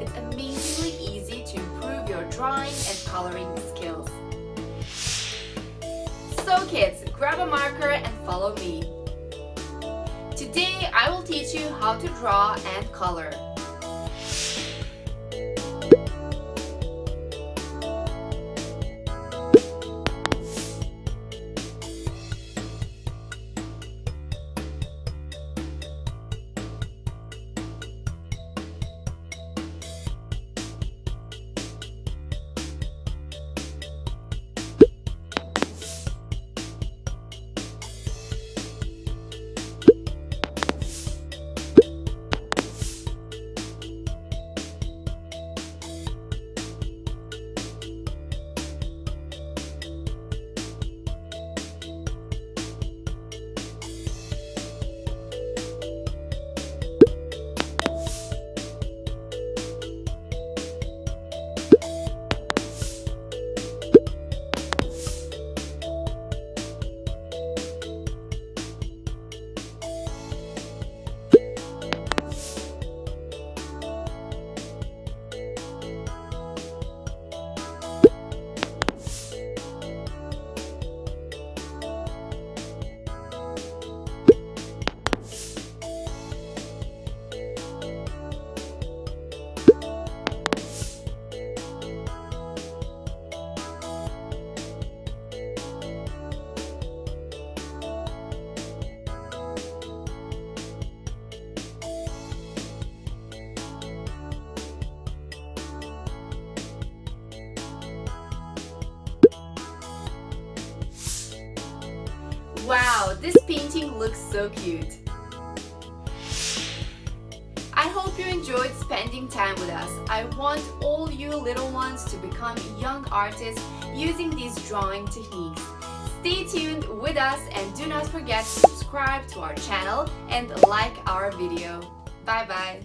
it's amazingly easy to improve your drawing and coloring skills. So kids, grab a marker and follow me. Today I will teach you how to draw and color. Wow, this painting looks so cute. I hope you enjoyed spending time with us. I want all you little ones to become young artists using these drawing techniques. Stay tuned with us and do not forget to subscribe to our channel and like our video. Bye bye.